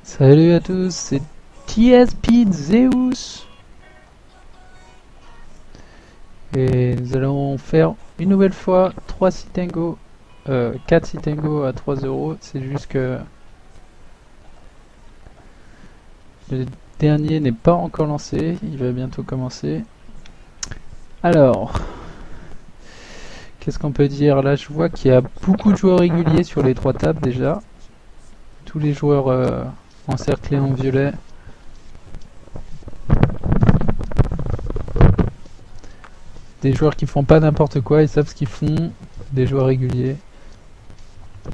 Salut à tous, c'est TSP Zeus et nous allons faire une nouvelle fois 3 Citengo, 4 Citengo à 3 euros. C'est juste que le dernier n'est pas encore lancé, il va bientôt commencer. Alors, qu'est-ce qu'on peut dire? Là, je vois qu'il y a beaucoup de joueurs réguliers sur les 3 tables déjà. Tous les joueurs encerclés en violet. Des joueurs qui font pas n'importe quoi, ils savent ce qu'ils font. Des joueurs réguliers.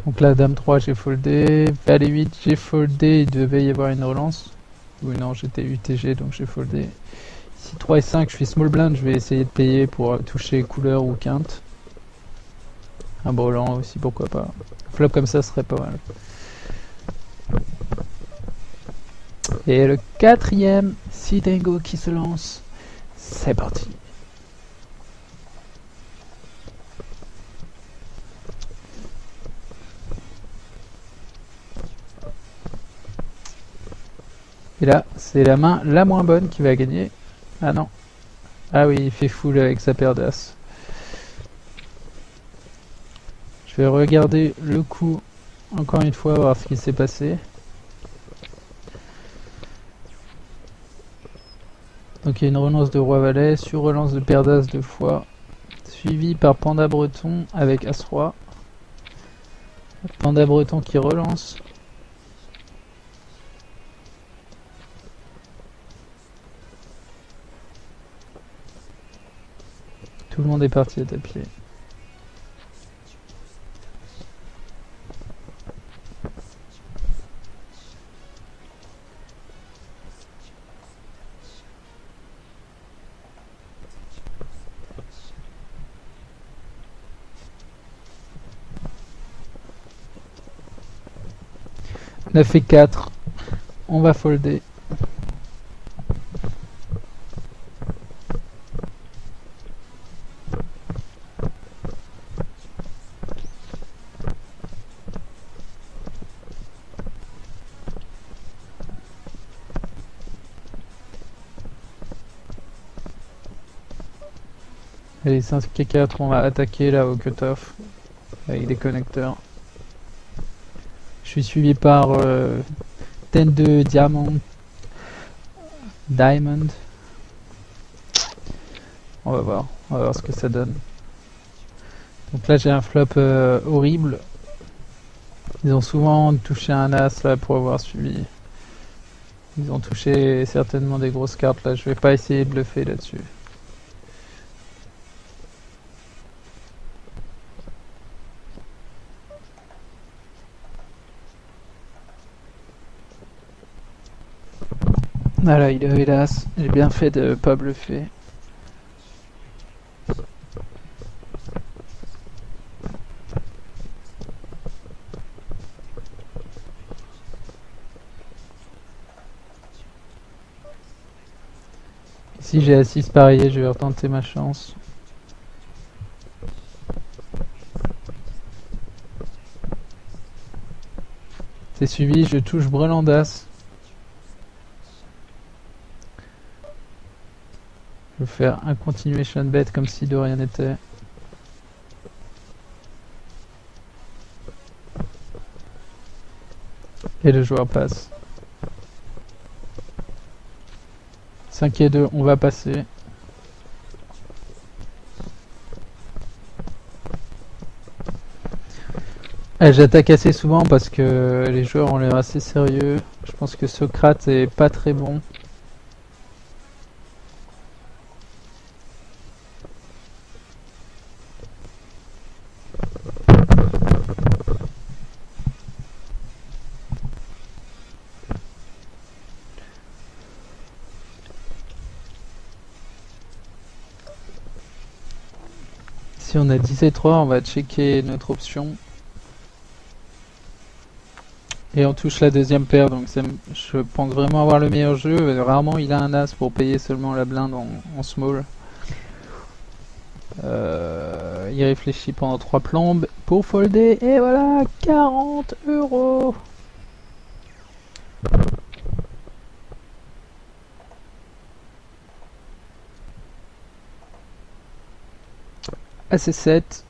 Donc là, Dame 3, j'ai foldé. Valet 8, j'ai foldé. Il devait y avoir une relance. Oui, non, j'étais UTG, donc j'ai foldé. Ici, 3 et 5, je suis small blind. Je vais essayer de payer pour toucher couleur ou quinte. Un brelan aussi, pourquoi pas. Un flop comme ça serait pas mal. Et le quatrième, Citengo qui se lance. C'est parti. Et là, c'est la main la moins bonne qui va gagner. Ah non. Ah oui, il fait full avec sa paire d'as. Je vais regarder le coup encore une fois, voir ce qui s'est passé. Donc il y a une relance de roi valet sur relance de paire d'as 2 fois, suivi par panda breton avec as roi. Panda breton qui relance. Tout le monde est parti à tapis. Neuf et 4, on va folder. Allez, 5 et 4, on va attaquer là au cutoff avec des connecteurs. Je suis suivi par ten de diamant. Diamond. On va voir ce que ça donne. Donc là j'ai un flop horrible. Ils ont souvent touché un as là pour avoir suivi. Ils ont touché certainement des grosses cartes là, je vais pas essayer de bluffer là-dessus. Voilà, il avait l'as, j'ai bien fait de pas bluffer. Si j'ai A6 parié, je vais retenter ma chance. C'est suivi, je touche brelan d'as. Je vais faire un continuation bet comme si de rien n'était. Et le joueur passe. 5 et 2, on va passer. J'attaque assez souvent parce que les joueurs ont l'air assez sérieux. Je pense que Socrate est pas très bon. Si on a 10 et 3, on va checker notre option. Et on touche la deuxième paire, donc je pense vraiment avoir le meilleur jeu. Rarement il a un as pour payer seulement la blinde en small. Il réfléchit pendant 3 plombes pour folder, et voilà, 40 €. AC7.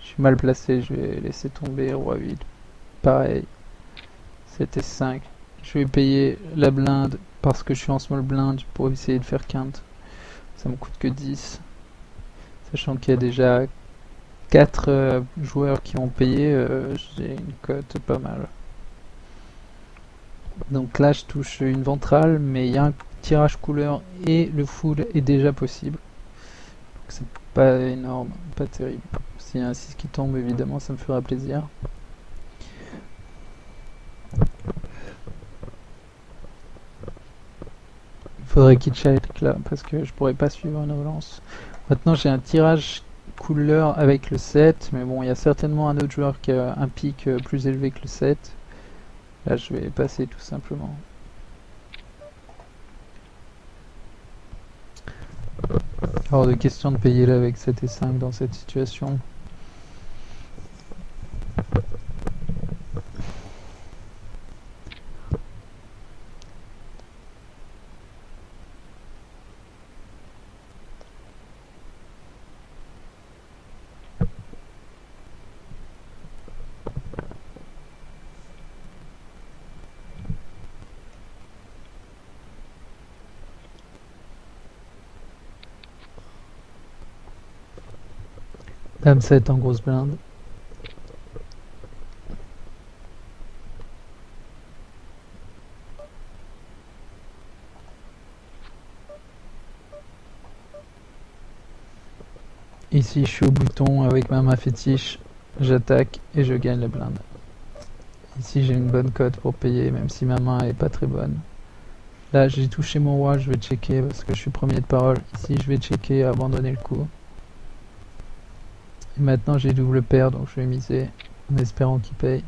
Je suis mal placé, je vais laisser tomber. Roi 8. Pareil. 7 et 5. Je vais payer la blinde parce que je suis en small blind pour essayer de faire quinte. Ça me coûte que 10. Sachant qu'il y a déjà 4 joueurs qui ont payé, j'ai une cote pas mal. Donc là je touche une ventrale, mais il y a un tirage couleur et le full est déjà possible. C'est pas énorme, pas terrible. S'il y a un 6 qui tombe, évidemment ça me fera plaisir. Il faudrait qu'il check là parce que je pourrais pas suivre une relance. Maintenant j'ai un tirage couleur avec le 7, mais bon il y a certainement un autre joueur qui a un pic plus élevé que le 7. Là je vais passer tout simplement. Hors de question de payer là avec 7 et 5 dans cette situation. Dame 7 en grosse blinde. Ici je suis au bouton avec ma main fétiche, j'attaque et je gagne la blinde. Ici j'ai une bonne cote pour payer même si ma main est pas très bonne. Là j'ai touché mon roi, je vais checker parce que je suis premier de parole. Ici je vais checker et abandonner le coup. Et maintenant j'ai double paire donc je vais miser en espérant qu'il paye.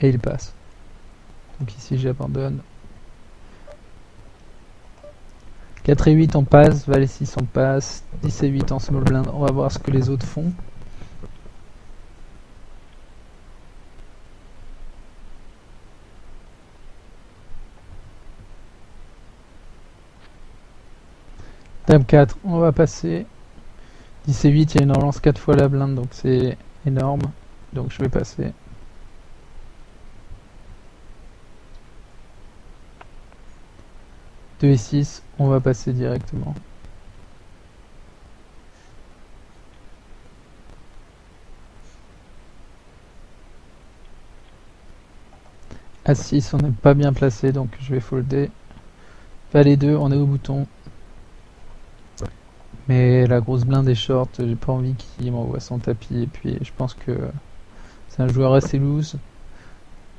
Et il passe. Donc ici j'abandonne. 4 et 8 on passe, valet 6 on passe, 10 et 8 en small blind, on va voir ce que les autres font. Dame 4, on va passer. 10 et 8, il y a une relance 4 fois la blinde, donc c'est énorme. Donc je vais passer. Deux et 6, on va passer directement. À 6, on n'est pas bien placé, donc je vais folder. Valet 2, on est au bouton. Mais la grosse blinde est short, j'ai pas envie qu'il m'envoie son tapis. Et puis je pense que c'est un joueur assez loose.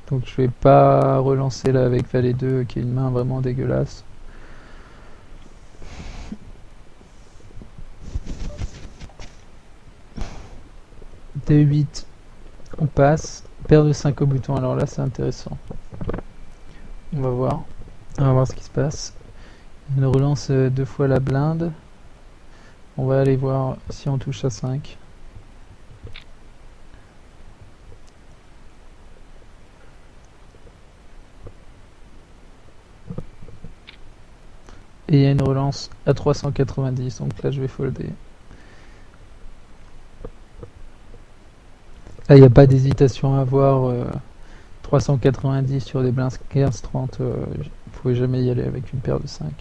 Donc je vais pas relancer là avec Valet 2 qui est une main vraiment dégueulasse. D8, on passe. Paire de 5 au bouton, alors là c'est intéressant. On va voir. On va voir ce qui se passe. Il relance 2 fois la blinde. On va aller voir si on touche à 5. Et il y a une relance à 390, donc là je vais folder. Là il n'y a pas d'hésitation à avoir. 390 sur des blindes 15-30, vous pouvez jamais y aller avec une paire de 5.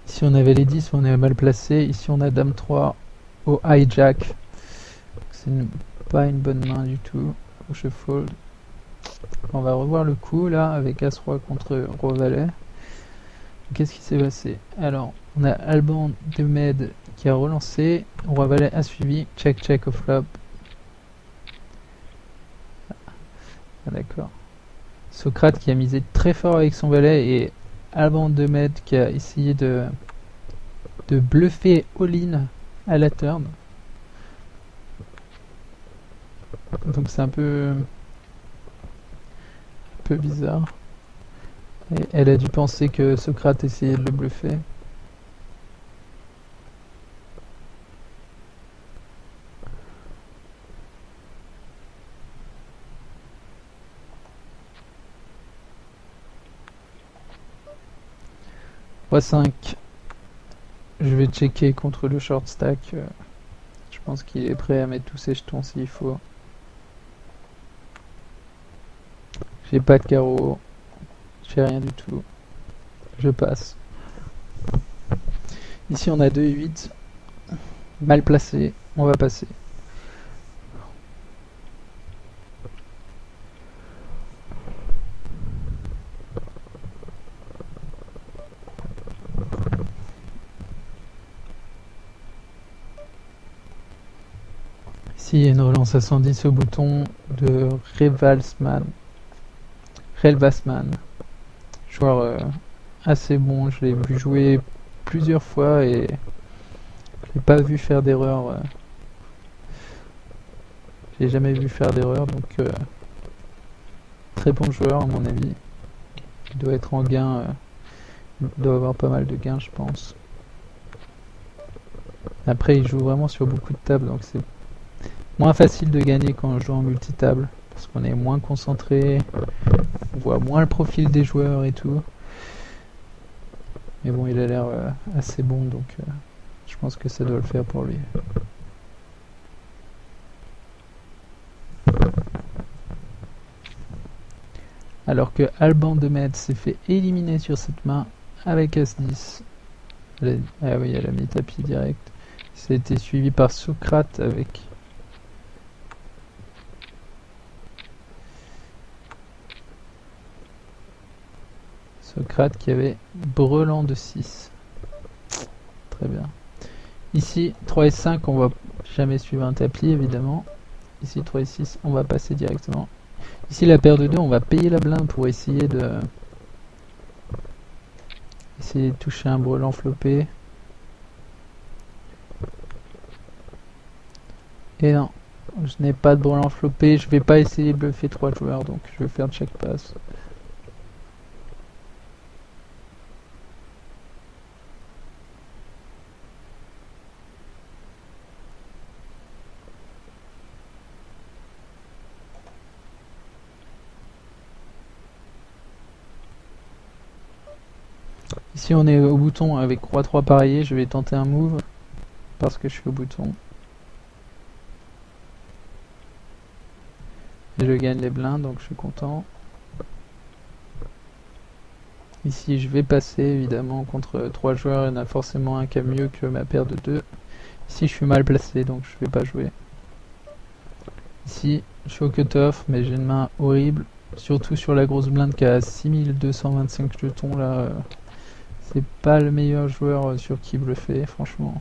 Ici on avait les 10, on est mal placé. Ici on a Dame 3 au hijack. C'est pas une bonne main du tout. Je fold. On va revoir le coup là avec As-Roi contre Roi-Valet. Qu'est-ce qui s'est passé? Alors, on a Alban de Med qui a relancé. Roi-Valet a suivi. Check, check au flop. Ah, d'accord. Socrate qui a misé très fort avec son valet et Alban de Med qui a essayé de bluffer all-in à la turn. Donc c'est un peu peu bizarre. Et elle a dû penser que Socrate essayait de le bluffer. Roi 5. Je vais checker contre le short stack. Je pense qu'il est prêt à mettre tous ses jetons s'il faut. J'ai pas de carreau. J'ai rien du tout. Je passe. Ici on a 2 et 8. Mal placé. On va passer. Ici il y a une relance à 110 au bouton de Relvasman. Joueur assez bon. Je l'ai vu jouer plusieurs fois et je l'ai pas vu faire d'erreur. J'ai jamais vu faire d'erreur, donc très bon joueur à mon avis. Il doit être en gain, il doit avoir pas mal de gains je pense. Après il joue vraiment sur beaucoup de tables, donc c'est moins facile de gagner quand on joue en multitable, parce qu'on est moins concentré, on voit moins le profil des joueurs et tout. Mais bon, il a l'air assez bon, donc je pense que ça doit le faire pour lui. Alors que Alban de Metz s'est fait éliminer sur cette main avec As-10. Ah oui, elle a mis tapis direct. C'était suivi par Socrate avec Socrate qui avait Brelan de 6. Très bien. Ici, 3 et 5, on va jamais suivre un tapis évidemment. Ici, 3 et 6, on va passer directement. Ici, la paire de 2, on va payer la blinde pour essayer de toucher un brelan flopé. Et non, je n'ai pas de brelan flopé, je vais pas essayer de bluffer 3 joueurs, donc je vais faire check pass. Ici on est au bouton avec Roi 3 pareillé, je vais tenter un move parce que je suis au bouton. Et je gagne les blindes, donc je suis content. Ici je vais passer évidemment contre 3 joueurs, il y en a forcément un qui a mieux que ma paire de 2. Ici je suis mal placé donc je vais pas jouer. Ici je suis au cut-off mais j'ai une main horrible, surtout sur la grosse blinde qui a 6225 jetons là. C'est pas le meilleur joueur sur qui bluffer franchement.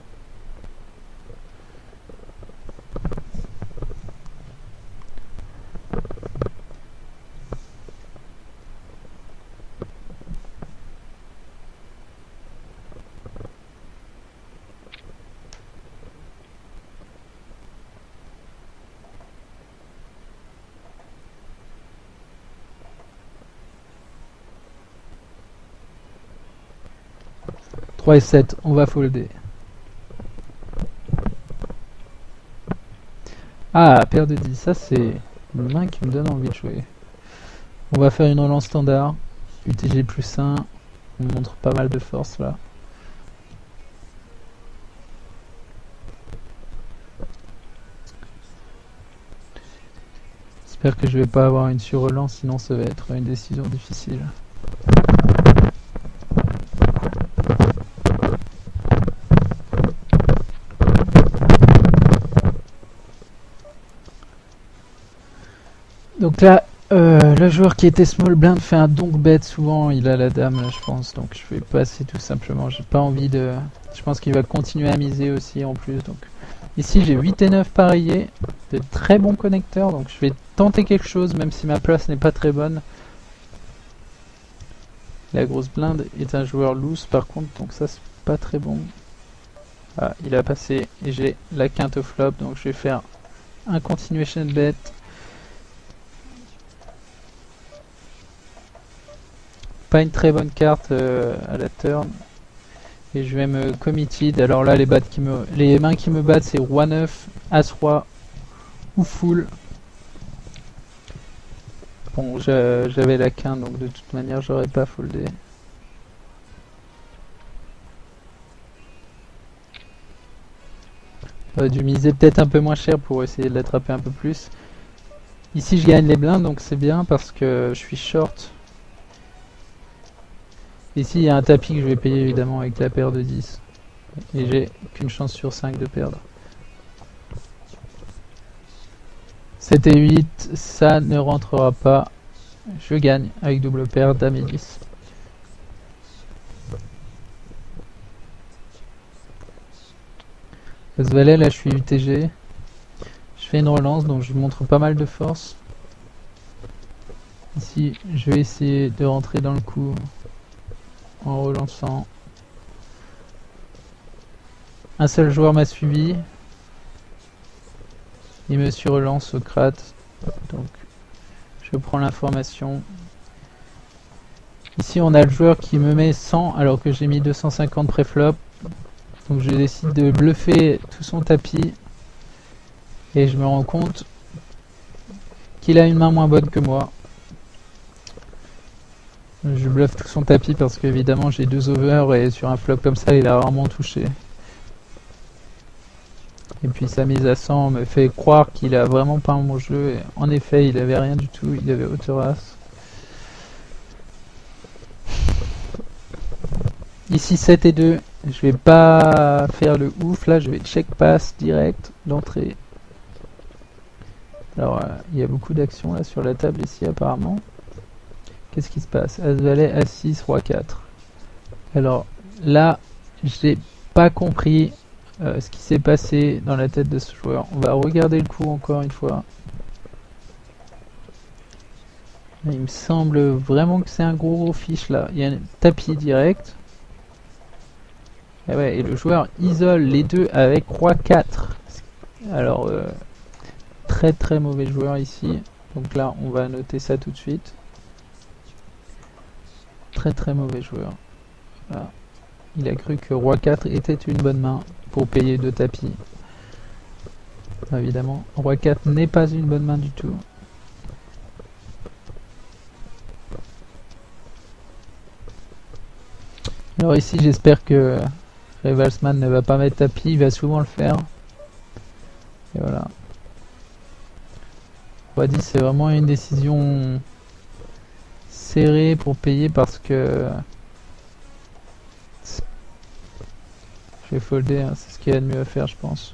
« 3 et 7, on va folder. » Ah, paire de 10, ça c'est une main qui me donne envie de jouer. On va faire une relance standard. UTG plus 1, on montre pas mal de force là. J'espère que je vais pas avoir une surrelance, sinon ça va être une décision difficile. Donc là, le joueur qui était small blind fait un donk bet, souvent il a la dame là je pense, donc je vais passer tout simplement, j'ai pas envie de... Je pense qu'il va continuer à miser aussi en plus, donc... Ici j'ai 8 et 9 pareillés, de très bons connecteurs, donc je vais tenter quelque chose même si ma place n'est pas très bonne. La grosse blinde est un joueur loose par contre, donc ça c'est pas très bon. Ah, il a passé et j'ai la quinte au flop, donc je vais faire un continuation bet. pas une très bonne carte à la turn. Et je vais me committed. Alors là, les mains qui me battent, c'est Roi 9, As Roi ou Full. Bon, j'avais la quinte, donc de toute manière, j'aurais pas foldé. J'aurais dû miser peut-être un peu moins cher pour essayer de l'attraper un peu plus. Ici, je gagne les blindes, donc c'est bien parce que je suis short. Ici, il y a un tapis que je vais payer évidemment avec la paire de 10. Et j'ai qu'une chance sur 5 de perdre. 7 et 8, ça ne rentrera pas. Je gagne avec double paire, dame et 10. As valet, là je suis UTG. Je fais une relance, donc je montre pas mal de force. Ici, je vais essayer de rentrer dans le coup en relançant. Un seul joueur m'a suivi. Il me relance Socrate. Donc, je prends l'information. Ici, on a le joueur qui me met 100 alors que j'ai mis 250 pré-flop. Donc, je décide de bluffer tout son tapis. Et je me rends compte qu'il a une main moins bonne que moi. Je bluffe tout son tapis parce qu'évidemment j'ai 2 over et sur un flop comme ça il a rarement touché. Et puis sa mise à 100 me fait croire qu'il a vraiment pas mon jeu. Et en effet il avait rien du tout, il avait hauteur-as. Ici 7 et 2, je vais pas faire le ouf là, je vais check pass direct d'entrée. Alors il y a beaucoup d'actions là sur la table ici apparemment. Qu'est-ce qui se passe? As valet, As6, Roi 4. Alors là, j'ai pas compris ce qui s'est passé dans la tête de ce joueur. On va regarder le coup encore une fois. Il me semble vraiment que c'est un gros fiche là. Il y a un tapis direct. Et, ouais, et le joueur isole les deux avec Roi 4. Alors, très très mauvais joueur ici. Donc là, on va noter ça tout de suite. Très très mauvais joueur. Voilà. Il a cru que Roi 4 était une bonne main pour payer 2 tapis. Évidemment, Roi 4 n'est pas une bonne main du tout. Alors ici, j'espère que Revalsman ne va pas mettre tapis, il va souvent le faire. Et voilà. Roi 10, c'est vraiment une décision serrée pour payer parce que je vais folder, hein, c'est ce qu'il y a de mieux à faire, je pense.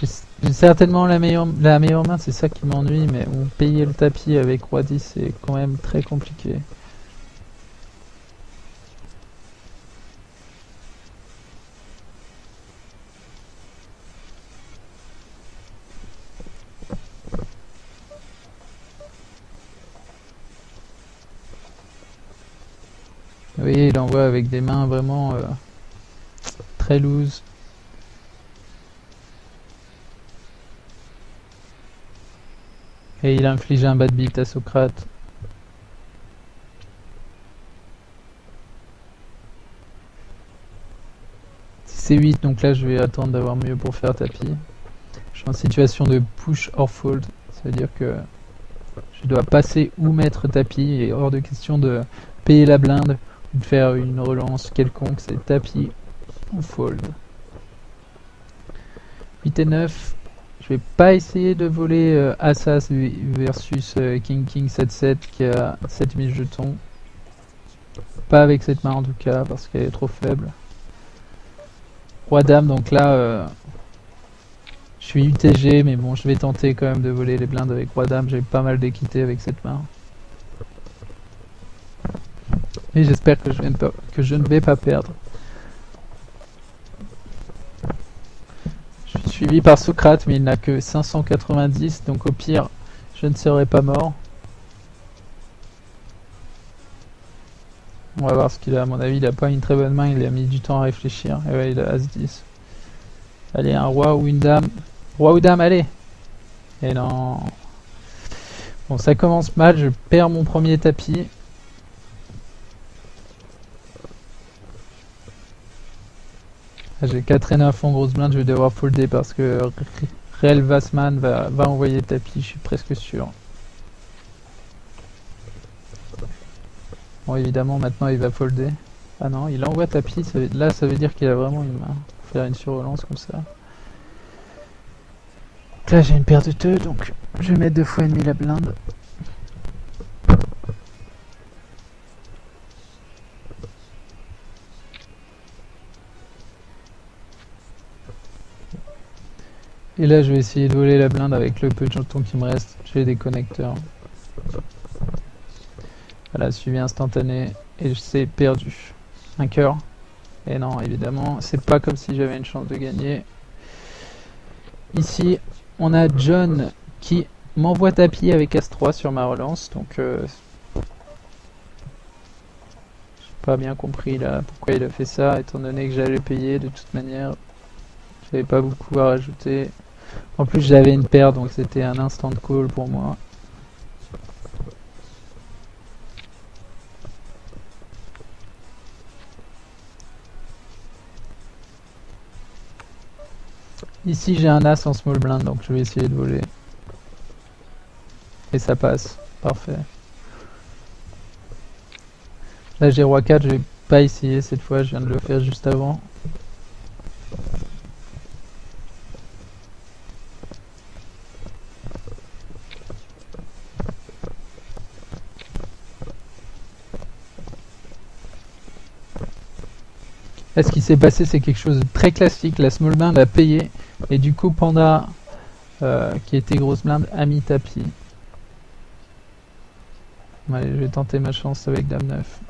J'ai certainement la meilleure main, c'est ça qui m'ennuie, mais bon, payer le tapis avec Roi 10, c'est quand même très compliqué. Vous voyez, il envoie avec des mains vraiment très loose. Et il a infligé un bad beat à Socrate. C'est 8, donc là je vais attendre d'avoir mieux pour faire tapis. Je suis en situation de push or fold, ça veut dire que je dois passer ou mettre tapis et hors de question de payer la blinde ou de faire une relance quelconque, c'est tapis ou fold. 8 et 9, je vais pas essayer de voler As-As versus King 7-7 qui a 7000 jetons. Pas avec cette main en tout cas parce qu'elle est trop faible. Roi Dame, donc là je suis UTG mais bon je vais tenter quand même de voler les blindes avec Roi Dame, j'ai pas mal d'équité avec cette main. Et j'espère que je ne vais pas perdre. Je suis suivi par Socrate mais il n'a que 590 donc au pire je ne serai pas mort. On va voir ce qu'il a, à mon avis il a pas une très bonne main, il a mis du temps à réfléchir. Et ouais il a As-10. Allez un roi ou une dame. Roi ou dame, allez. Et non. Bon, ça commence mal, je perds mon premier tapis. Ah, j'ai 4 et 9 en grosse blinde, je vais devoir folder parce que Real Vassman va envoyer le tapis, je suis presque sûr. Bon, évidemment, maintenant il va folder. Ah non, il envoie tapis, là ça veut dire qu'il a vraiment une main. Faire une surrelance comme ça. Donc là j'ai une paire de 2, donc je vais mettre 2 fois et demi la blinde. Et là je vais essayer de voler la blinde avec le peu de jetons qui me reste. J'ai des connecteurs. Voilà, suivi instantané et c'est perdu. Un cœur. Et non, évidemment, c'est pas comme si j'avais une chance de gagner. Ici, on a John qui m'envoie tapis avec As-3 sur ma relance. Donc, j'ai pas bien compris là pourquoi il a fait ça, étant donné que j'allais payer de toute manière. J'avais pas beaucoup à rajouter. En plus, j'avais une paire, donc c'était un instant call pour moi. Ici j'ai un As en small blind, donc je vais essayer de voler. Et ça passe, parfait. Là j'ai Roi 4, je vais pas essayer cette fois, je viens de le faire juste avant. Là ce qui s'est passé c'est quelque chose de très classique, la small blind a payé, et du coup Panda, qui était grosse blinde, a mis tapis. Allez, je vais tenter ma chance avec Dame 9.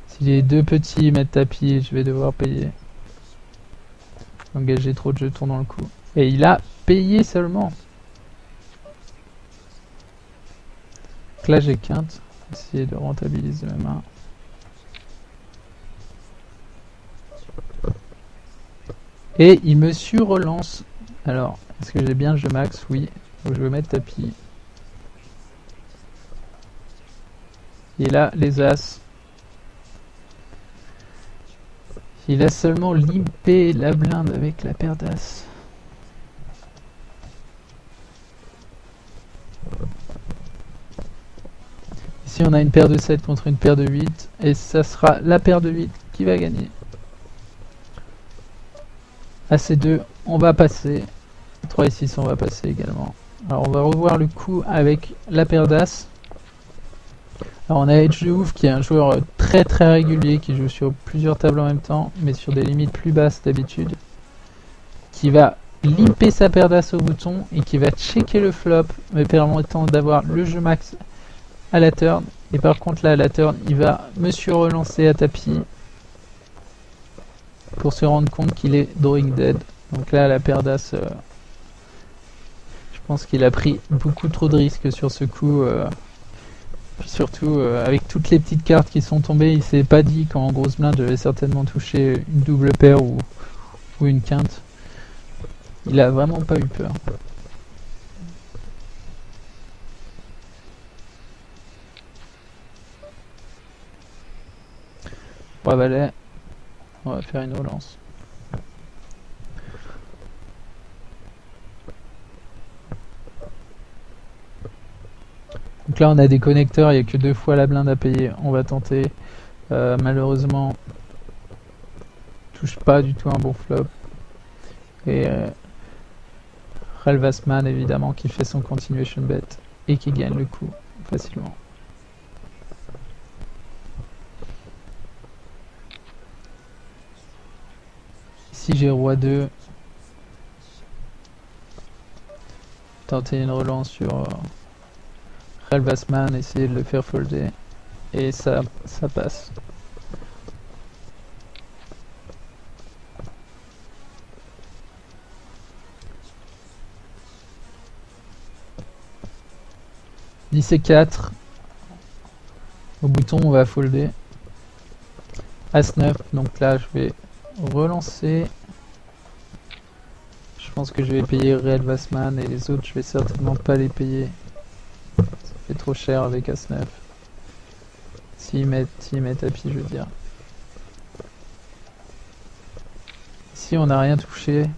Si les deux petits mettent tapis, je vais devoir payer. Engager trop de jetons dans le coup. Et il a payé seulement. Donc là j'ai quinte. Essayer de rentabiliser ma main. Et il me surrelance. Alors, est-ce que j'ai bien le jeu max? Oui. Donc je vais mettre tapis. Et là, les As. Il a seulement limpé la blinde avec la paire d'As. Ici, on a une paire de 7 contre une paire de 8. Et ça sera la paire de 8 qui va gagner. À ces deux, on va passer. 3 et 6, on va passer également. Alors, on va revoir le coup avec la paire d'As. Alors on a Edge de Ouf qui est un joueur très très régulier qui joue sur plusieurs tables en même temps mais sur des limites plus basses d'habitude, qui va limper sa paire d'As au bouton et qui va checker le flop me permettant d'avoir le jeu max à la turn, et par contre là à la turn il va me surrelancer à tapis pour se rendre compte qu'il est drawing dead. Donc là la paire d'As, je pense qu'il a pris beaucoup trop de risques sur ce coup. Puis surtout, avec toutes les petites cartes qui sont tombées, il s'est pas dit qu'en grosse blinde j'avais certainement touché une double paire ou une quinte. Il a vraiment pas eu peur. Roi valet, on va faire une relance. Donc là on a des connecteurs, il n'y a que 2 fois la blinde à payer, on va tenter. Malheureusement, touche pas du tout un bon flop. Et Relvasman évidemment qui fait son continuation bet et qui gagne le coup facilement. Ici j'ai Roi 2. Tenter une relance sur Relvasman, essayer de le faire folder. Et ça passe. C4. Au bouton on va folder. As-9, donc là je vais relancer. Je pense que je vais payer Real Vassman et les autres je vais certainement pas les payer. C'est trop cher avec As-9. S'il met tapis, je veux dire. Ici, on n'a rien touché.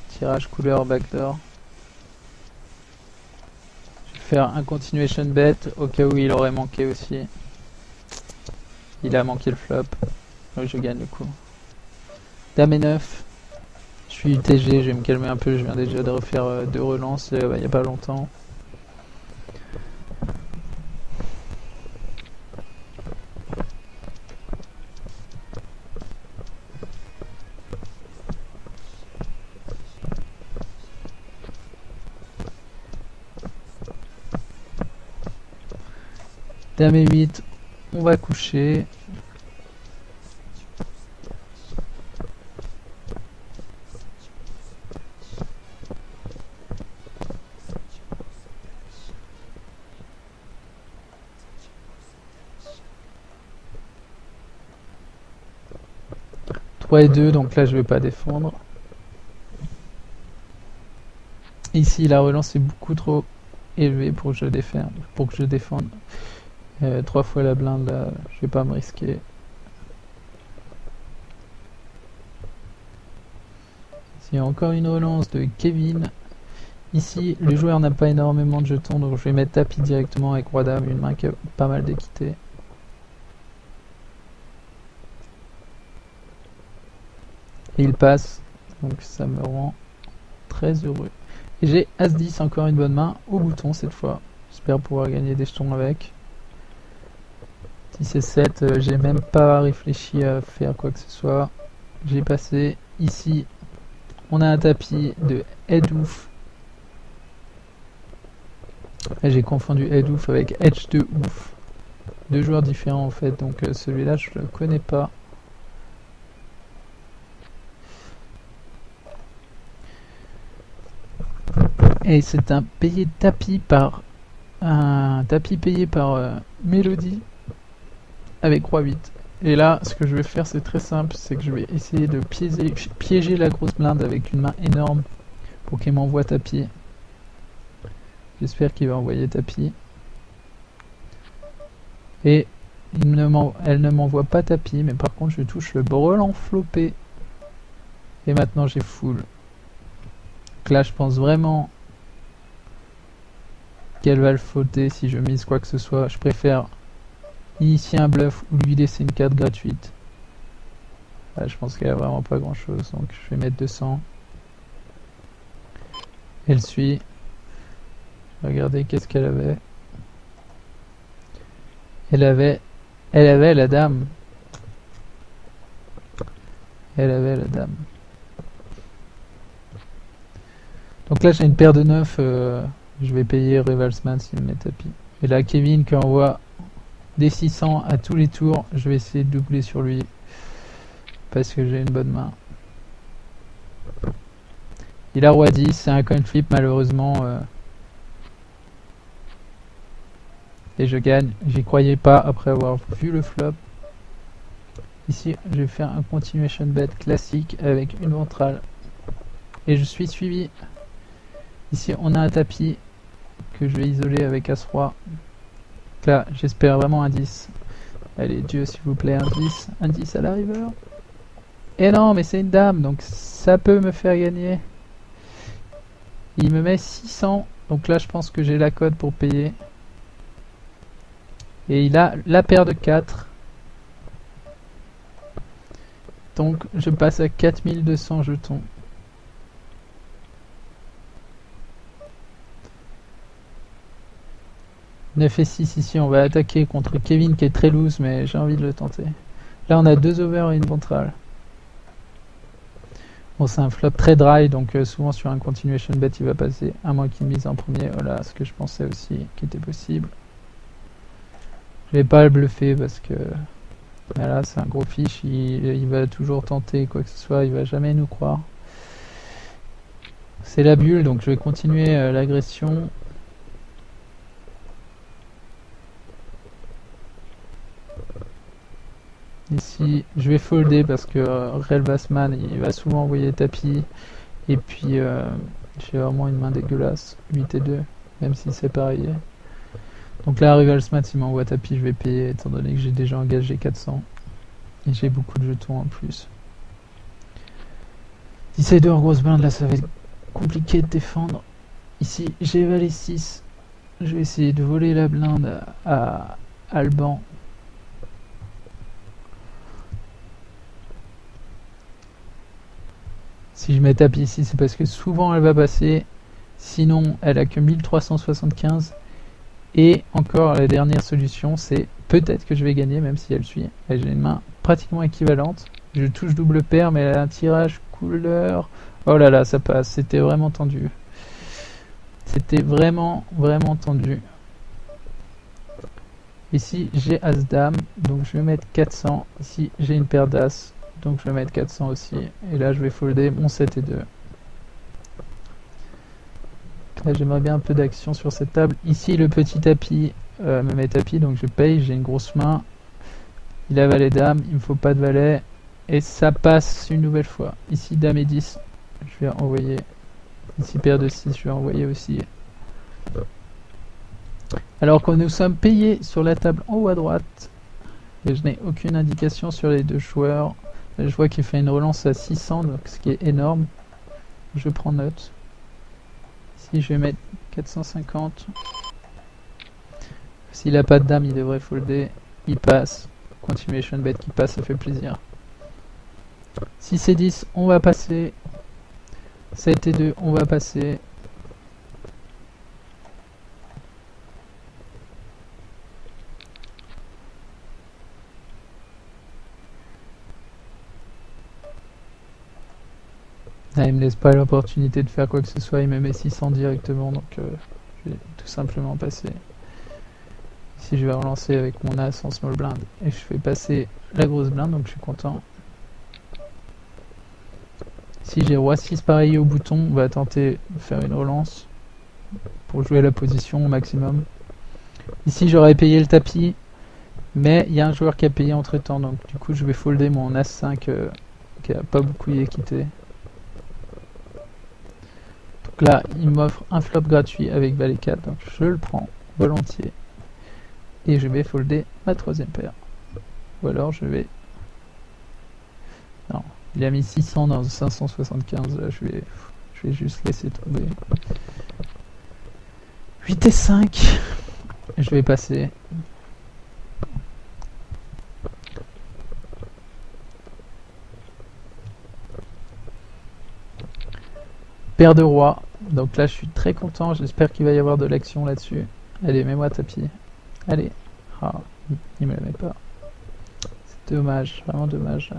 Tirage couleur backdoor. Je vais faire un continuation bet au cas où il aurait manqué aussi. Il a manqué le flop. Donc je gagne le coup. Dame et 9. Je suis UTG, je vais me calmer un peu. Je viens déjà de refaire 2 relances il n'y a pas longtemps. Dame et 8, on va coucher. Et 2, donc là je vais pas défendre. Ici la relance est beaucoup trop élevée pour que je défende. 3 fois la blinde là, je vais pas me risquer. Ici encore une relance de Kevin. Ici le joueur n'a pas énormément de jetons, donc je vais mettre tapis directement avec roi dame, une main qui a pas mal d'équité. Et il passe, donc ça me rend très heureux. Et j'ai As-10, encore une bonne main, au bouton cette fois. J'espère pouvoir gagner des jetons avec. 10 et 7, j'ai même pas réfléchi à faire quoi que ce soit. J'ai passé. Ici, on a un tapis de Head Ouf. J'ai confondu Head Ouf avec Edge de Ouf. 2 joueurs différents en fait, donc celui-là je le connais pas. Et c'est un tapis payé par Mélodie avec roi 8. Et là, ce que je vais faire, c'est très simple, c'est que je vais essayer de piéger la grosse blinde avec une main énorme pour qu'il m'envoie tapis. J'espère qu'il va envoyer tapis. Et elle ne m'envoie pas tapis, mais par contre je touche le brelan flopé. Et maintenant j'ai full. Donc là je pense vraiment qu'elle va le fauter si je mise quoi que ce soit. Je préfère initier un bluff ou lui laisser une carte gratuite. Là, je pense qu'elle a vraiment pas grand chose, donc je vais mettre 200. Elle suit. Regardez qu'est-ce qu'elle avait. Elle avait la dame. Elle avait la dame. Donc là j'ai une paire de 9. Je vais payer Revalsman s'il met tapis. Et là Kevin qui envoie des 600 à tous les tours. Je vais essayer de doubler sur lui. Parce que j'ai une bonne main. Il a roi 10. C'est un coin flip malheureusement. Et je gagne. J'y croyais pas après avoir vu le flop. Ici je vais faire un continuation bet classique avec une ventrale. Et je suis suivi. Ici on a un tapis que je vais isoler avec As-Roi. Là j'espère vraiment un 10. Allez Dieu s'il vous plaît, un 10 à la river. Et non mais c'est une dame donc ça peut me faire gagner. Il me met 600 donc là je pense que j'ai la cote pour payer. Et il a la paire de 4. Donc je passe à 4200 jetons. « 9 et 6 ici, on va attaquer contre Kevin qui est très loose, mais j'ai envie de le tenter. Là, on a 2 over et une ventrale. Bon, c'est un flop très dry, donc souvent sur un continuation bet, il va passer, à moins qu'il mise en premier. Voilà, ce que je pensais aussi qui était possible. Je vais pas le bluffer parce que voilà, c'est un gros fiche, il va toujours tenter quoi que ce soit, il va jamais nous croire. C'est la bulle, donc je vais continuer l'agression. Ici, je vais folder parce que Revalsman il va souvent envoyer tapis. Et puis, j'ai vraiment une main dégueulasse. 8 et 2. même si c'est pareil. Donc là, Rivalsmat, s'il m'envoie tapis, je vais payer, étant donné que j'ai déjà engagé 400. Et j'ai beaucoup de jetons en plus. 17 en grosse blinde, là, ça va être compliqué de défendre. Ici, j'ai valet 6. Je vais essayer de voler la blinde à Alban. Si je mets tapis ici, c'est parce que souvent elle va passer. Sinon, elle a que 1375. Et encore, la dernière solution, c'est peut-être que je vais gagner, même si elle suit. J'ai une main pratiquement équivalente. Je touche double paire, mais elle a un tirage couleur. Oh là là, ça passe. C'était vraiment tendu. C'était vraiment tendu. Ici, j'ai As-Dame, donc je vais mettre 400. Ici, j'ai une paire d'As, donc je vais mettre 400 aussi. Et là, je vais folder mon 7 et 2. Là, j'aimerais bien un peu d'action sur cette table. Ici, le petit tapis me met tapis, donc je paye. J'ai une grosse main. Il a valet dame, il me faut pas de valet. Et ça passe une nouvelle fois. Ici, dame et 10, je vais envoyer. Ici, paire de 6, je vais envoyer aussi. Alors que nous sommes payés sur la table en haut à droite. Et je n'ai aucune indication sur les deux joueurs. Là, je vois qu'il fait une relance à 600, donc ce qui est énorme. Je prends note. Ici, je vais mettre 450. S'il n'a pas de dame, il devrait folder. Il passe. Continuation bet qui passe, ça fait plaisir. 6 et 10, on va passer. 7 et 2, on va passer. Là, il me laisse pas l'opportunité de faire quoi que ce soit, il me met 600 directement, donc je vais tout simplement passer. Ici, je vais relancer avec mon as en small blind et je fais passer la grosse blinde, donc je suis content. Si j'ai roi 6 pareil au bouton, on va tenter de faire une relance pour jouer la position au maximum. Ici, j'aurais payé le tapis, mais il y a un joueur qui a payé entre temps, donc du coup, je vais folder mon as 5 qui a pas beaucoup y quitté. Donc là, il m'offre un flop gratuit avec valet 4, donc je le prends volontiers. Et je vais folder ma troisième paire. Ou alors je vais... Non, il a mis 600 dans 575, là je vais juste laisser tomber. 8 et 5. Je vais passer. Paire de roi. Donc là je suis très content, j'espère qu'il va y avoir de l'action là-dessus. Allez, mets-moi tapis. Allez. Ah, il me la met pas. C'est dommage, vraiment dommage.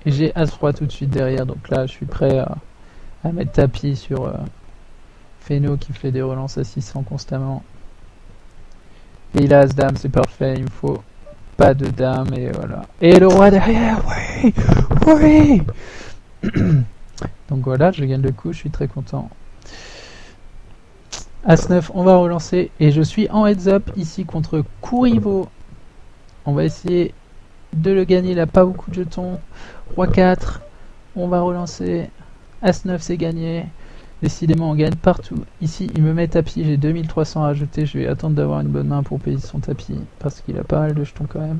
Et j'ai As-Roi tout de suite derrière, donc là je suis prêt à mettre tapis sur Feno qui fait des relances à 600 constamment. Et il a As-Dame, c'est parfait, il me faut pas de dame, et voilà. Et le roi derrière, oui. Oui. Donc voilà, je gagne le coup, je suis très content. As-9, on va relancer, et je suis en heads-up ici contre Kourivo. On va essayer de le gagner, il n'a pas beaucoup de jetons. Roi 4, on va relancer. As-9, c'est gagné. Décidément, on gagne partout. Ici, il me met tapis, j'ai 2300 à ajouter. Je vais attendre d'avoir une bonne main pour payer son tapis, parce qu'il a pas mal de jetons quand même.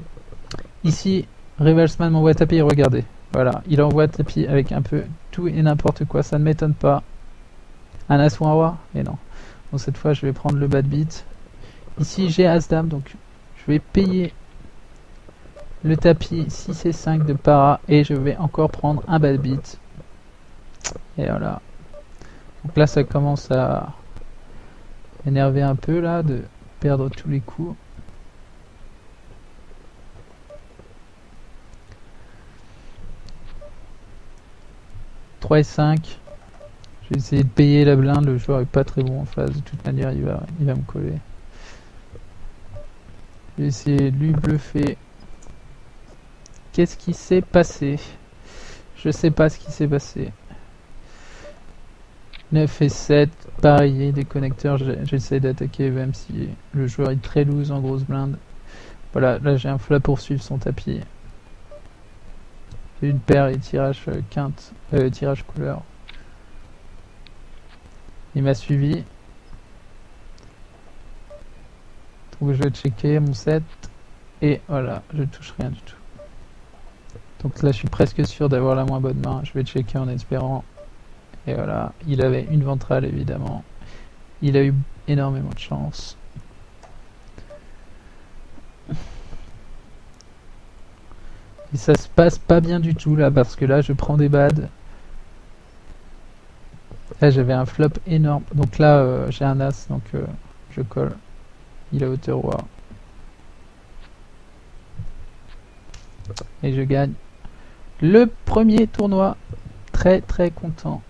Ici, Revelsman m'envoie tapis, regardez. Voilà, il envoie tapis avec un peu tout et n'importe quoi, ça ne m'étonne pas. Un As ou un Roi? Mais non. Donc cette fois, je vais prendre le bad beat. Ici, j'ai As-Dame, donc je vais payer le tapis 6 et 5 de para, et je vais encore prendre un bad beat. Et voilà. Donc là, ça commence à m'énerver un peu, là, de perdre tous les coups. « 3 et 5. Je vais essayer de payer la blinde. Le joueur est pas très bon en face. De toute manière, il va me coller. Je vais essayer de lui bluffer. Qu'est-ce qui s'est passé? Je sais pas ce qui s'est passé. 9 et 7, pareil, des connecteurs, j'essaie d'attaquer même si le joueur est très loose en grosse blinde. Voilà, là j'ai un flop pour suivre son tapis. J'ai une paire et tirage quinte, tirage couleur. Il m'a suivi. Donc je vais checker mon set. Et voilà, je touche rien du tout. Donc là je suis presque sûr d'avoir la moins bonne main. Je vais checker en espérant. Et voilà, il avait une ventrale évidemment. Il a eu énormément de chance. Et ça se passe pas bien du tout là, parce que là je prends des bads. Là j'avais un flop énorme. Donc là j'ai un as, donc je colle. Il a hauteur roi. Et je gagne le premier tournoi. Très très content.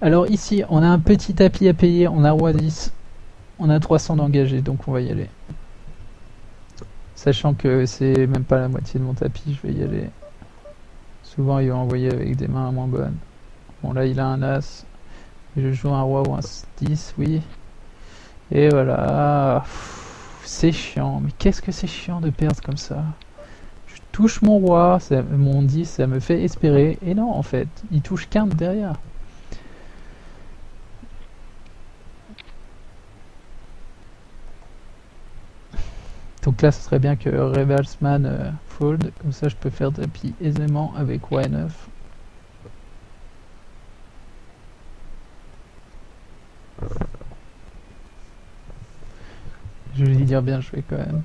Alors ici on a un petit tapis à payer, on a roi 10. On a 300 d'engagés, donc on va y aller. Sachant que c'est même pas la moitié de mon tapis, je vais y aller. Souvent il va envoyer avec des mains moins bonnes. Bon là il a un as. Je joue un roi ou un 10, oui. Et voilà. C'est chiant. Mais qu'est-ce que c'est chiant de perdre comme ça. Je touche mon roi, mon 10, ça me fait espérer. Et non en fait, il touche quinte derrière. Donc là, ce serait bien que Revalsman fold, comme ça je peux faire tapis aisément avec roi 9. Je vais lui dire bien joué quand même.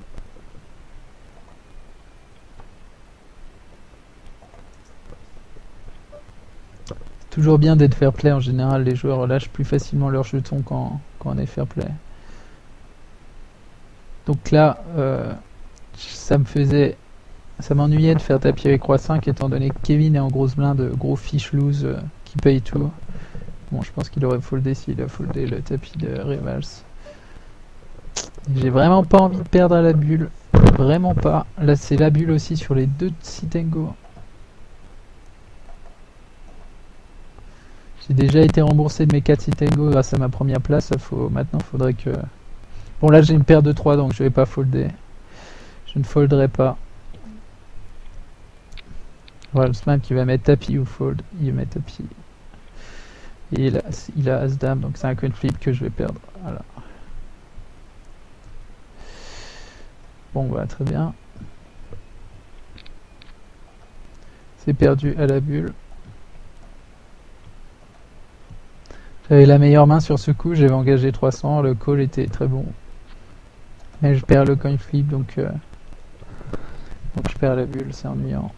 Toujours bien d'être fair play en général, les joueurs lâchent plus facilement leurs jetons quand on est fair play. Donc là, ça m'ennuyait de faire tapis avec roi 5 étant donné que Kevin est en grosse blinde, gros fish loose qui paye tout. Bon, je pense qu'il aurait foldé s'il a foldé le tapis de Revals. J'ai vraiment pas envie de perdre à la bulle, vraiment pas. Là c'est la bulle aussi sur les deux Sitengo. J'ai déjà été remboursé de mes 4 Sitengo grâce à ma première place, maintenant faudrait que... Bon là j'ai une paire de 3 donc je vais pas folder. Je ne folderai pas. Voilà le sman qui va mettre tapis ou fold, il met tapis. Et il a As-Dame, donc c'est un coin flip que je vais perdre. Voilà. Bon bah très bien. C'est perdu à la bulle. J'avais la meilleure main sur ce coup, j'avais engagé 300, le call était très bon. Mais je perds le coin flip, donc je perds la bulle, c'est ennuyant.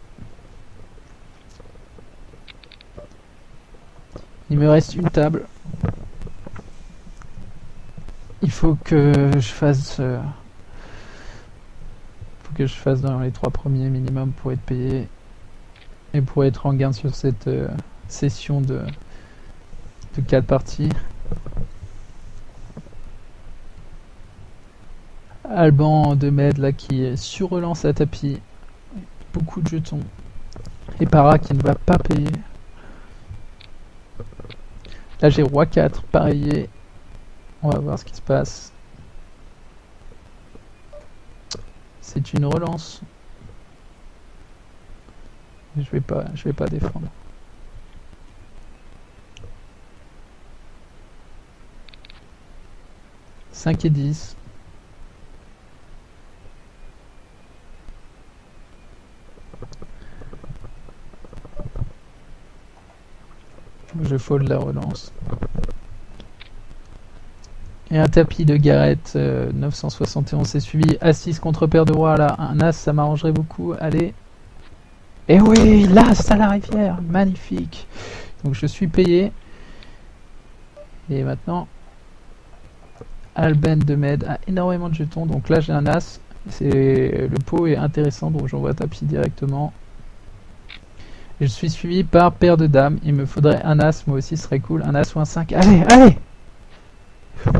Il me reste une table. Il faut que je fasse dans les 3 premiers minimum pour être payé et pour être en gain sur cette session de 4 parties. Alban de Med là qui surrelance à tapis, beaucoup de jetons, et Para qui ne va pas payer. Là j'ai roi 4 pareillé, on va voir ce qui se passe. C'est une relance. Je vais pas défendre. « 5 et 10. Je fold la relance. Et un tapis de Garrett 971 c'est suivi. As-6 contre paire de roi là. Un as ça m'arrangerait beaucoup. Allez. Et oui, l'as à la rivière. Magnifique. Donc je suis payé. Et maintenant, Alban de Med a énormément de jetons. Donc là j'ai un as. Le pot est intéressant donc j'envoie tapis directement. Et je suis suivi par paire de dames. Il me faudrait un as, moi aussi ce serait cool. Un as ou un 5. Allez, allez.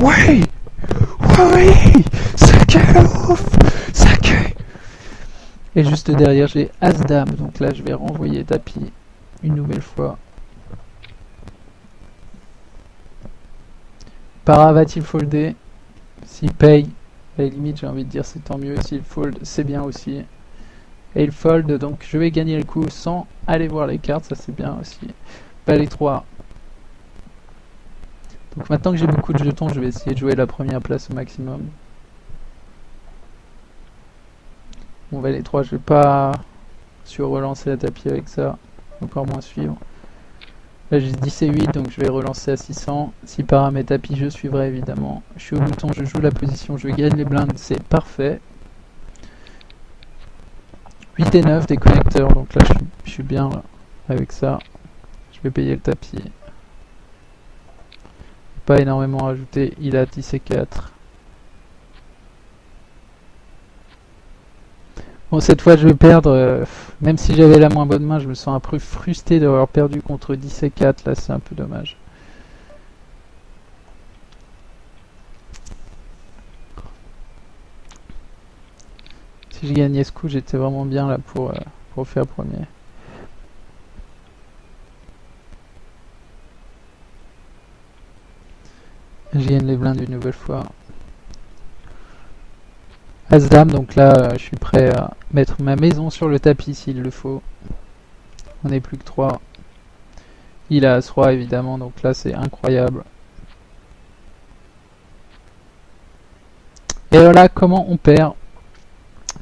Oui. Oui. Ça que. Et juste derrière j'ai as-dame. Donc là je vais renvoyer tapis une nouvelle fois. Para va-t-il folder? S'il paye, à la limite j'ai envie de dire c'est tant mieux. S'il fold, c'est bien aussi. Et il fold, donc je vais gagner le coup sans aller voir les cartes, ça c'est bien aussi. Valet 3. Donc maintenant que j'ai beaucoup de jetons, je vais essayer de jouer la première place au maximum. Bon, valet 3, je vais pas sur-relancer la tapis avec ça, encore moins suivre. Là j'ai 10 et 8, donc je vais relancer à 600. Si par mes tapis, je suivrai évidemment. Je suis au bouton, je joue la position, je gagne les blindes, c'est parfait. 8 et 9 des connecteurs, donc là je suis bien là, avec ça. Je vais payer le tapis. Pas énormément rajouté, il a 10 et 4. Bon, cette fois je vais perdre, même si j'avais la moins bonne main, je me sens un peu frustré d'avoir perdu contre 10 et 4, là c'est un peu dommage. Si j'ai gagné ce coup, j'étais vraiment bien là pour faire premier. Je gagne les blindes une nouvelle fois. As-Dame, donc là je suis prêt à mettre ma maison sur le tapis s'il le faut. On n'est plus que 3. Il a As-Roi évidemment, donc là c'est incroyable. Et voilà comment on perd.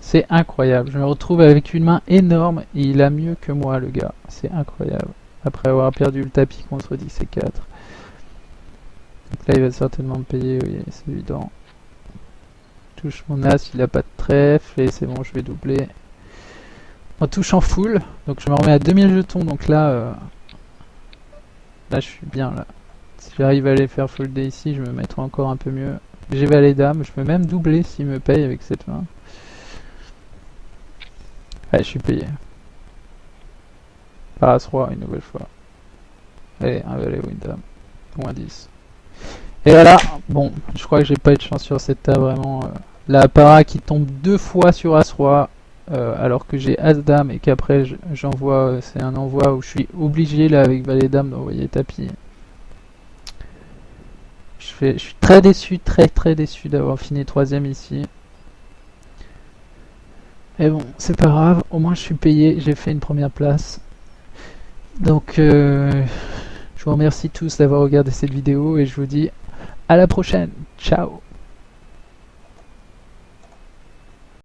C'est incroyable. Je me retrouve avec une main énorme et il a mieux que moi le gars. C'est incroyable. Après avoir perdu le tapis contre 10 et 4. Donc là il va certainement me payer, oui c'est évident. Touche mon As, il a pas de trèfle et c'est bon, je vais doubler. On touche en full, donc je me remets à 2000 jetons, donc là je suis bien là. Si j'arrive à les faire folder ici, je me mettrai encore un peu mieux. J'ai valet dame, je peux même doubler s'il me paye avec cette main. Allez, je suis payé. Par As-Roi une nouvelle fois. Allez, un valet ou une dame. Moins 10. Et voilà, bon, je crois que j'ai pas eu de chance sur cette table vraiment. La para qui tombe 2 fois sur As-Roi, alors que j'ai As-Dame et qu'après j'envoie, c'est un envoi où je suis obligé là avec valet-dame d'envoyer tapis. Je suis très déçu, très déçu d'avoir fini 3ème ici. Mais bon, c'est pas grave, au moins je suis payé, j'ai fait une première place. Donc je vous remercie tous d'avoir regardé cette vidéo et je vous dis à la prochaine. Ciao.